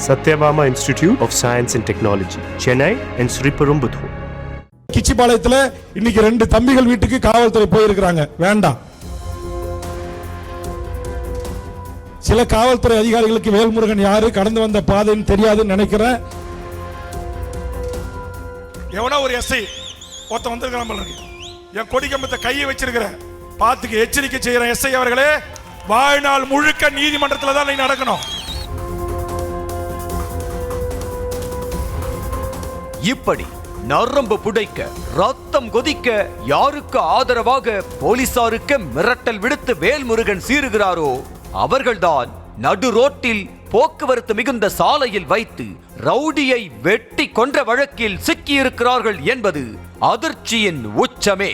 Satyabama Institute of Science and Technology, Chennai and Sriperumbudur. கிச்சிபாளையத்துல இன்னைக்கு 2 தம்பிகள் வீட்டுக்கு காவல்துறை போயிருக்காங்க. வேண்டாம். சில காவல்துறை அதிகாரிகளுக்கு வேல்முருகன் யாரு, கடந்து வந்த பாதைன்னு தெரியாதுன்னு நினைக்கிறேன். எவனோ ஒரு எஸ்ஐ ஒருத்த வந்திருக்கான், என் கொடி கம்பத்தை கையை வச்சிருக்கிற பாத்துக்கு எச்சரிக்கை செய்யற எஸ்ஐ அவர்களே, வாழ்நாள் முழுக்க நீதிமன்றத்தில் தான் நீ நடக்கணும். இப்படி நரம்பு புடைக்க, ரத்தம் கொதிக்க, யாருக்கு ஆதரவாக போலீசாருக்கு மிரட்டல் விடுத்து வேல்முருகன் சீறுகிறாரோ அவர்கள்தான் நடு ரோட்டில் போக்குவரத்து மிகுந்த சாலையில் வைத்து ரவுடியை வெட்டி கொன்ற வழக்கில் சிக்கியிருக்கிறார்கள் என்பது அதிர்ச்சியின் உச்சமே.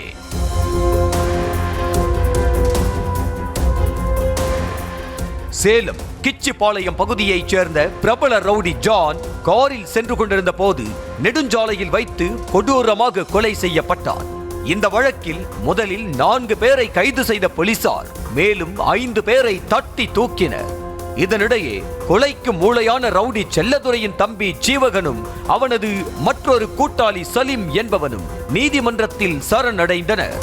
சேலம் கிச்சிபாளையம் பகுதியைச் சேர்ந்த பிரபல ரவுடி ஜான் காரில் சென்று கொண்டிருந்த போது நெடுஞ்சாலையில் வைத்து கொடூரமாக கொலை செய்யப்பட்டார். இந்த வழக்கில் முதலில் 4 பேரை கைது செய்த போலீசார் மேலும் 5 பேரை தட்டி தூக்கினர். இதனிடையே கொலைக்கு மூளையான ரவுடி செல்லதுரையின் தம்பி ஜீவகனும் அவனது மற்றொரு கூட்டாளி சலீம் என்பவனும் நீதிமன்றத்தில் சரணடைந்தனர்.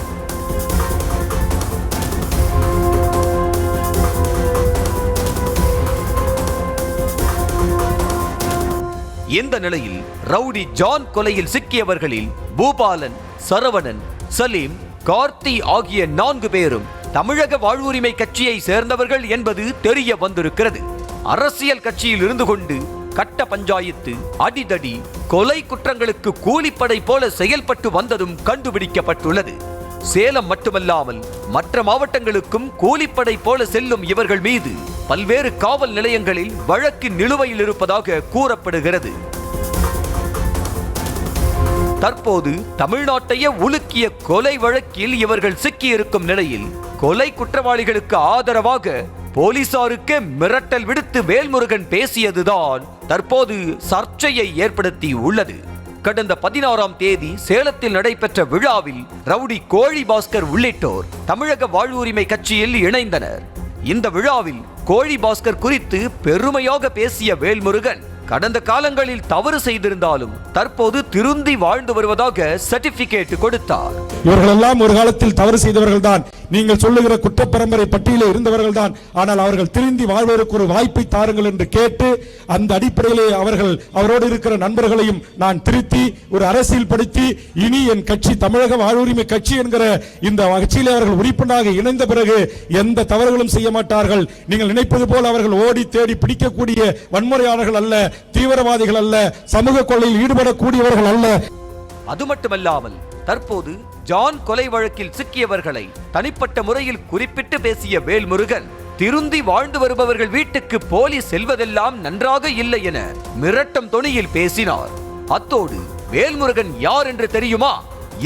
இந்த நிலையில் ரவுடி ஜான் கொலையில் சிக்கியவர்களில் பூபாலன், சரவணன், சலீம், கார்த்தி ஆகிய 4 பேரும் தமிழக வாழ்வுரிமை கட்சியை சேர்ந்தவர்கள் என்பது தெரிய வந்திருக்கிறது. அரசியல் கட்சியில் இருந்து கொண்டு கட்ட பஞ்சாயத்து, அடிதடி, கொலை குற்றங்களுக்கு கூலிப்படை போல செயல்பட்டு வந்ததும் கண்டுபிடிக்கப்பட்டுள்ளது. சேலம் மட்டுமல்லாமல் மற்ற மாவட்டங்களுக்கும் கூலிப்படை போல செல்லும் இவர்கள் மீது பல்வேறு காவல் நிலையங்களில் வழக்கு நிலுவையில் இருப்பதாக கூறப்படுகிறது. தற்போது தமிழ்நாட்டையே உலுக்கிய கொலை வழக்கில் இவர்கள் சிக்கியிருக்கும் நிலையில் கொலை குற்றவாளிகளுக்கு ஆதரவாக போலீசாருக்கு மிரட்டல் விடுத்து வேல்முருகன் பேசியதுதான் தற்போது சர்ச்சையை ஏற்படுத்தி உள்ளது. கடந்த 16ஆம் தேதி சேலத்தில் நடைபெற்ற விழாவில் ரவுடி கோழி பாஸ்கர் உள்ளிட்டோர் தமிழக வாழ்வுரிமை கட்சியில் இணைந்தனர். இந்த விழாவில் கோழி பாஸ்கர் குறித்து பெருமையாக பேசிய வேல்முருகன் கடந்த காலங்களில் தவறு செய்திருந்தாலும் தற்போது திருந்தி வாழ்ந்து வருவதாக சர்டிபிகேட் கொடுத்தார். இவர்கள் எல்லாம் ஒரு காலத்தில் தவறு செய்தவர்கள் தான், நீங்கள் சொல்லுகிற குற்றப்பரம்பரை பட்டியலில் இருந்தவர்கள் தான். ஆனால் அவர்கள் திருந்தி வாழ்வதற்கு ஒரு வாய்ப்பை தாருங்கள் என்று கேட்டு அந்த அடிப்படையிலே அவரோடு இருக்கிற நண்பர்களையும் நான் திருத்தி ஒரு அரசியல் படுத்தி இனி என் கட்சி தமிழக வாழ்வுரிமை கட்சி என்கிற இந்த கட்சியிலே அவர்கள் உறுப்பினராக இணைந்த பிறகு எந்த தவறுகளும் செய்ய மாட்டார்கள். நீங்கள் நினைப்பது போல் அவர்கள் ஓடி தேடி பிடிக்கக்கூடிய வன்முறையாளர்கள் அல்ல, தீவிரவாதிகள் அல்ல, சமூக கொள்ளையில் ஈடுபடக்கூடியவர்கள் அல்ல. அது மட்டுமல்லாமல் தற்போது ஜான் கொலை வழக்கில் சிக்கியவர்களை தனிப்பட்ட முறையில் குறிப்பிட்டு பேசிய வேல்முருகன் திருந்தி வாழ்ந்து வருபவர்கள் வீட்டுக்கு போலீஸ் செல்வதெல்லாம் நன்றாக இல்லை என மிரட்டும் தொனியில் பேசினார். அத்தோடு வேல்முருகன் யார் என்று தெரியுமா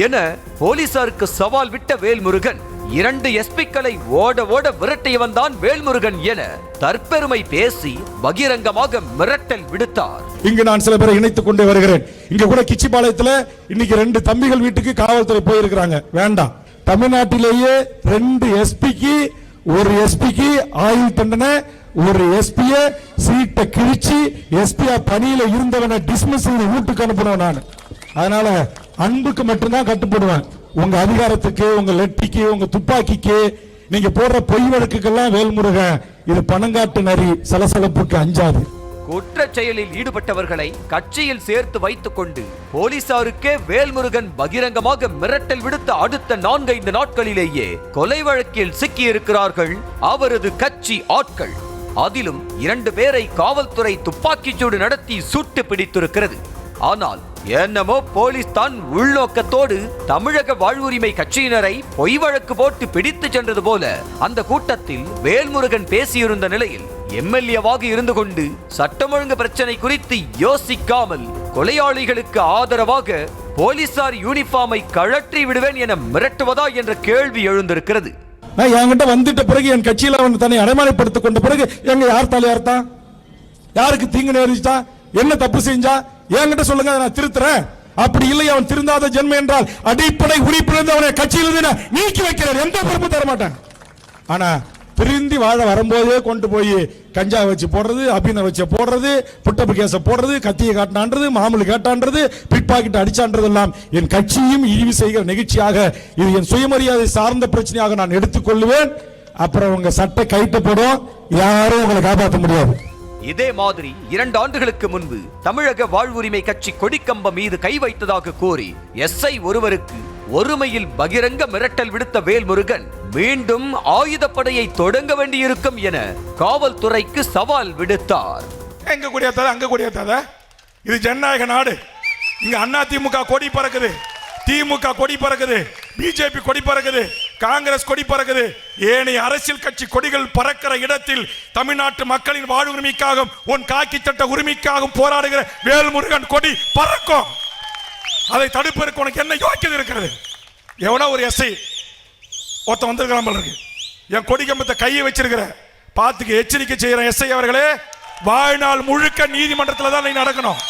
என போலீசாருக்கு சவால் விட்ட வேல்முருகன் 2 எஸ்பிக்களை ஓட ஓட விரட்டியவன் தான் வேல்முருகன் என தற்பெருமை பேசி பகிரங்கமாக மிரட்டல் விடுத்தார். இங்கு நான் சில பேரை இணைத்துக் கொண்டே வருகிறேன். இங்க கூட கிச்சிபாளையத்துல இன்னைக்கு 2 தம்பிகள் வீட்டுக்கு காவல்துறை போயிருக்காங்க. வேண்டாம். தமிழ்நாட்டிலேயே 2 எஸ்பிக்கு, ஒரு எஸ்பிக்கு ஆயுள் தண்டனை, ஒரு எஸ்பிய சீட்டை கிழிச்சு எஸ்பியா பணியில இருந்தவனை டிஸ்மிஸ் செய்து வீட்டுக்கு அனுப்பணும். நான் அதனால அன்புக்கு மட்டும்தான் கட்டுப்படுவேன். உங்க அதிகாரத்துக்கு, உங்க லெட்டிக்கு, உங்க துப்பாக்கிக்கு, நீங்க போடுற பொய் வழக்குக்கெல்லாம் வேல்முருகன் இது பணங்காட்டு நரி, சலசலப்புக்கு அஞ்சாது. குற்ற செயலில் ஈடுபட்டவர்களை கட்சியில் சேர்த்து வைத்துக் கொண்டு போலீசாருக்கே வேல்முருகன் பகிரங்கமாக மிரட்டல் விடுத்த அடுத்த 4-5 நாட்களிலேயே கொலை வழக்கில் சிக்கியிருக்கிறார்கள் அவரது கட்சி ஆட்கள். அதிலும் 2 பேரை காவல்துறை துப்பாக்கிச்சூடு நடத்தி சுட்டு பிடித்திருக்கிறது. ஆனால் என்னமோ போலீஸ் தான் உள்நோக்கத்தோடு தமிழக வாழ்வுரிமை கட்சியினரை பொய் வழக்கு போட்டு பிடித்து சென்றது போல அந்த கூட்டத்தில் வேல்முருகன் பேசியிருந்த நிலையில் எம்எல்ஏவாக இருந்து கொண்டு சட்டம் ஒழுங்கு பிரச்சனை குறித்து யோசிக்காமல் கொலையாளிகளுக்கு ஆதரவாக போலீசார் யூனிஃபார்மை கழற்றி விடுவேன் என மிரட்டுவதா என்ற கேள்வி எழுந்திருக்கிறது. என்கிட்ட வந்துட்ட பிறகு என் கட்சியில அவன் தன்னை அடைமானப்படுத்திக் கொண்ட பிறகு எங்க யார் தலையார்த்தான், யாருக்கு தீங்கு நேரிட்டா, என்ன தப்பு செஞ்சா என்கிட்ட சொல்லுங்க, நான் திருத்துறேன். அப்படி இல்லை அவன் திருந்தாத ஜென்மம் என்றால் அடிப்படை உறுப்பினர் அவனை கட்சியிலிருந்து நீக்கி வைக்கிறார், எந்த பொறுப்பு தர மாட்டேன். ஆனா திருந்தி வாழ வரும்போதே கொண்டு போய் கஞ்சா வச்சு போடுறது, அபினை வச்சு போடுறது, புட்டப்பு கேச போடுறது, கத்தியை காட்டினான்றது, மாமூலு கேட்டான்றது, பிட் பாக்கெட் அடிச்சான்றது எல்லாம் என் கட்சியும் இழிவு செய்கிற நிகழ்ச்சியாக, இது என் சுயமரியாதை சார்ந்த பிரச்சனையாக நான் எடுத்துக்கொள்வேன். அப்புறம் உங்க சட்டை கைட்டப்படும், யாரும் உங்களை காப்பாற்ற முடியாது. இதே மாதிரி 2 ஆண்டுகளுக்கு முன்பு தமிழக வாழ்வுரிமை கட்சி கொடிக்கம்பம் மீது கை வைத்ததாக கூறி எஸ்ஐ ஒருவருக்கு ஒருமையில் பகிரங்க மிரட்டல் விடுத்த வேல்முருகன் மீண்டும் ஆயுதப்படையை தொடங்க வேண்டியிருக்கும் என காவல்துறைக்கு சவால் விடுத்தார். எங்க கொடியாத்தாத அங்க கொடியாத்தாத, இது ஜனநாயக நாடு. இங்க அதிமுக கொடி பறக்குது, திமுக கொடி பறக்குது, பிஜேபி கொடி பறக்குது, காங்கிரஸ் கொடி பறக்குது. ஏனைய அரசியல் கட்சி கொடிகள் பறக்கிற இடத்தில் தமிழ்நாட்டு மக்களின் வாழ்வுரிமைக்காகவும் உன் காக்கி சட்ட உரிமைக்காகவும் போராடுகிற வேல்முருகன் கொடி பறக்கும். அதை தடுப்பதற்கு உனக்கு என்ன யோக்கியது இருக்கிறது? எவனோ ஒரு எஸ்ஐ ஒருத்தன் வந்திருக்கிறான் போல இருக்கு, என் கொடி கம்பத்தை கையை வச்சிருக்கிற பாத்துக்கு எச்சரிக்கை செய்யற எஸ்ஐ அவர்களே, வாழ்நாள் முழுக்க நீதிமன்றத்தில் தான் நீ நடக்கணும்.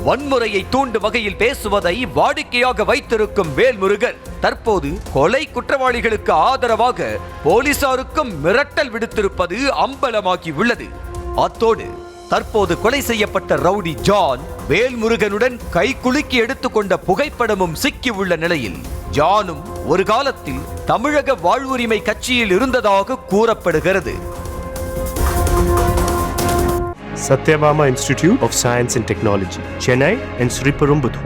வன்முறையை தூண்டும் வகையில் பேசுவதை வாடிக்கையாக வைத்திருக்கும் வேல்முருகன் தற்போது கொலை குற்றவாளிகளுக்கு ஆதரவாக போலீசாருக்கும் மிரட்டல் விடுத்திருப்பது அம்பலமாகி உள்ளது. அத்தோடு தற்போது கொலை செய்யப்பட்ட ரவுடி ஜான் வேல்முருகனுடன் கைகுலுக்கி எடுத்துக்கொண்ட புகைப்படமும் சிக்கி உள்ள நிலையில் ஜானும் ஒரு காலத்தில் தமிழக வாழ்வுரிமை கட்சியில் இருந்ததாக கூறப்படுகிறது. Satyabama Institute of Science and Technology, Chennai and Sriperumbudur.